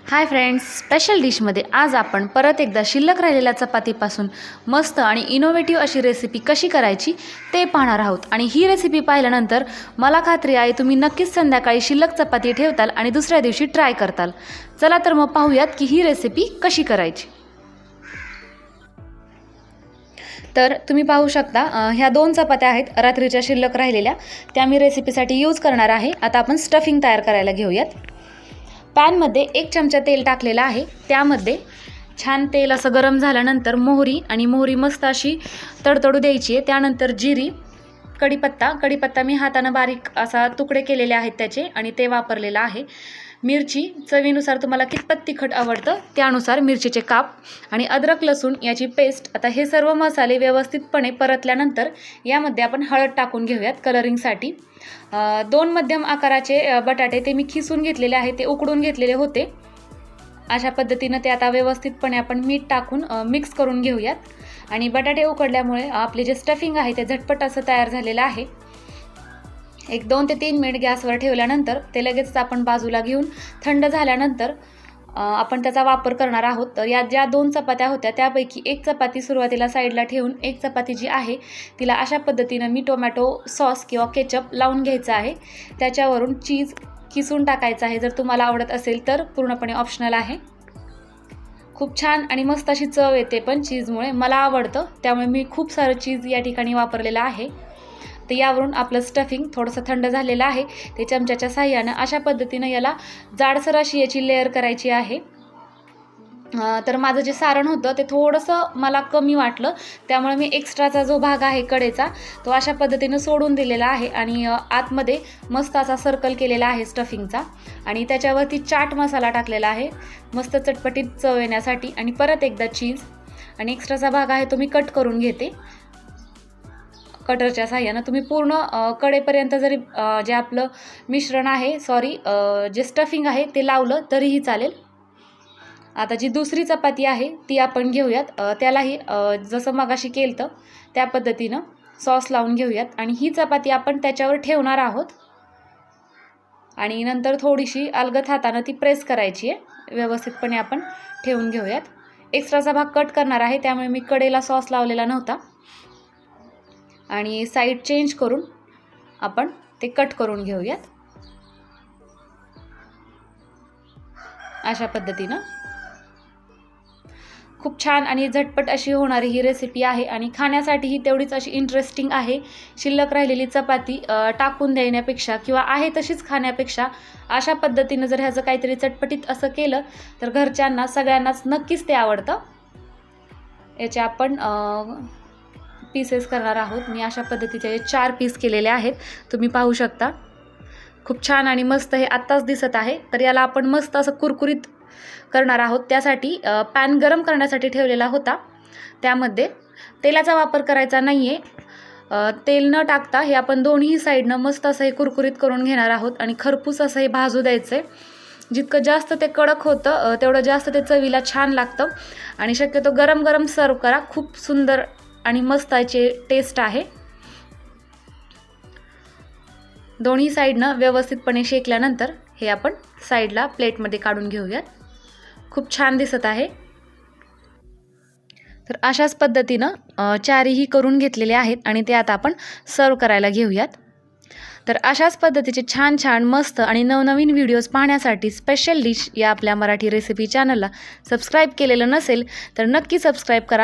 Hi friends, special डिशमध्ये आज आपण परत एकदा शिल्लक राहिलेल्या चपातीपासून मस्त आणि इनोव्हेटिव्ह अशी रेसिपी कशी करायची ते पाहणार आहोत। आणि ही रेसिपी पाहिल्यानंतर मला खात्री आहे तुम्ही नक्कीच संध्याकाळी शिल्लक चपाती ठेवताल आणि दुसऱ्या दिवशी ट्राय करताल। चला तर मग पाहूयात की ही रेसिपी कशी करायची। तर तुम्ही पाहू शकता ह्या 2 चपात्या आहेत रात्रीच्या शिल्लक राहिलेल्या, त्या मी रेसिपीसाठी यूज करणार आहे। आता आपण स्टफिंग तयार करायला घेऊयात। पॅनमध्ये 1 चमचा तेल टाकलेला आहे। त्यामध्ये छान तेल असं गरम झाल्यानंतर मोहरी मस्त अशी तडतडू द्यायची आहे। त्यानंतर जिरी, कढीपत्ता मी हाताने बारीक असा तुकडे केलेले आहेत त्याचे आणि ते वापरलेला आहे। मिरची चवीनुसार तुम्हाला कितपत तिखट आवडतं त्यानुसार मिरचीचे काप आणि अद्रक लसूण याची पेस्ट। आता हे सर्व मसाले व्यवस्थितपणे परतल्यानंतर यामध्ये आपण हळद टाकून घेऊयात कलरिंगसाठी। 2 मध्यम आकाराचे बटाटे ते मी खिसून घेतलेले आहे, ते उकडून घेतलेले होते। अशा पद्धतीने ते आता व्यवस्थितपणे आपण मीठ टाकून मिक्स करून घेऊयात। आणि बटाटे उकडल्यामुळे आपले जे स्टफिंग आहे ते झटपट असं तयार झालेलं आहे। 1-2 ते 3 मिनिट गॅसवर ठेवल्यानंतर ते लगेच आपण बाजूला घेऊन थंड झाल्यानंतर आपण त्याचा वापर करणार आहोत। तर या ज्या 2 चपात्या होत्या त्यापैकी 1 चपाती सुरुवातीला साईडला ठेवून 1 चपाती जी आहे तिला अशा पद्धतीने मी टोमॅटो सॉस किंवा केचप लावून घ्यायचं आहे। त्याच्यावरून चीज किसून टाकायचं आहे, जर तुम्हाला आवडत असेल तर, पूर्णपणे ऑप्शनल आहे। खूप छान आणि मस्त अशी चव येते पण चीजमुळे, मला आवडतं त्यामुळे मी खूप सारं चीज या ठिकाणी वापरलेलं आहे। तर यावरून आपलं स्टफिंग थोडंसं थंड झालेलं आहे, ते चमच्याच्या साहाय्यानं अशा पद्धतीनं याला जाडसर अशी याची लेअर करायची आहे। तर माझं जे सारण होतं ते थोडंसं मला कमी वाटलं, त्यामुळे मी एक्स्ट्राचा जो भाग आहे कडेचा तो अशा पद्धतीनं सोडून दिलेला आहे आणि आतमध्ये मस्त असा सर्कल केलेला आहे स्टफिंगचा। आणि त्याच्यावरती चाट मसाला टाकलेला आहे मस्त चटपटीत चव येण्यासाठी। आणि परत एकदा चीज आणि एक्स्ट्राचा भाग आहे तो मी कट करून घेते कटरच्या साहाय्यानं। तुम्ही पूर्ण कडेपर्यंत जरी जे आपलं मिश्रण आहे जे स्टफिंग आहे ते लावलं तरीही चालेल। आता जी दुसरी चपाती आहे ती आपण घेऊयात, त्यालाही जसं मगाशी केलं त्या पद्धतीनं सॉस लावून घेऊयात। आणि ही चपाती आपण त्याच्यावर ठेवणार आहोत आणि नंतर थोडीशी अलगद हातानं ती प्रेस करायची आहे, व्यवस्थितपणे आपण ठेवून घेऊयात। एक्स्ट्राचा भाग कट करणार आहे त्यामुळे मी कडेला सॉस लावलेला नव्हता आणि साईड चेंज करून आपण ते कट करून घेऊयात अशा पद्धतीनं। खूप छान आणि झटपट अशी होणारी ही रेसिपी आहे आणि खाण्यासाठीही तेवढीच अशी इंटरेस्टिंग आहे। शिल्लक राहिलेली चपाती टाकून देण्यापेक्षा किंवा आहे तशीच खाण्यापेक्षा अशा पद्धतीनं जर ह्याचं काहीतरी चटपटीत असं केलं तर घरच्यांना सगळ्यांनाच नक्कीच ते आवडतं। याचे आपण पीसेस करणार आहोत। मी अशा पद्धतीचे 4 पीस केलेले आहेत, तुम्ही पाहू शकता। खूप छान आणि मस्त हे आत्ताच दिसत आहे। तर याला आपण मस्त असं कुरकुरीत करणार आहोत। त्यासाठी पॅन गरम करण्यासाठी ठेवलेला होता, त्यामध्ये तेलाचा वापर करायचा नाही आहे। तेल न टाकता हे आपण दोन्ही साईडनं मस्त असं हे कुरकुरीत करून घेणार आहोत आणि खरपूस असं हे भाजू द्यायचं आहे। जितकं जास्त ते कडक होतं तेवढं जास्त ते चवीला छान लागतं आणि शक्यतो गरम गरम सर्व करा, खूप सुंदर आणि मस्त याची टेस्ट आहे। दोन्ही साईडनं व्यवस्थितपणे शेकल्यानंतर हे आपण साईडला प्लेटमध्ये काढून घेऊयात। खूप छान दिसत आहे। तर अशाच पद्धतीनं 4ही करून घेतलेले आहेत आणि ते आता आपण सर्व करायला घेऊयात। तर अशाच पद्धतीचे छान छान मस्त आणि नवनवीन व्हिडिओज पाहण्यासाठी स्पेशल डिश या आपल्या मराठी रेसिपी चॅनलला सबस्क्राईब केलेलं नसेल तर नक्की सबस्क्राईब करा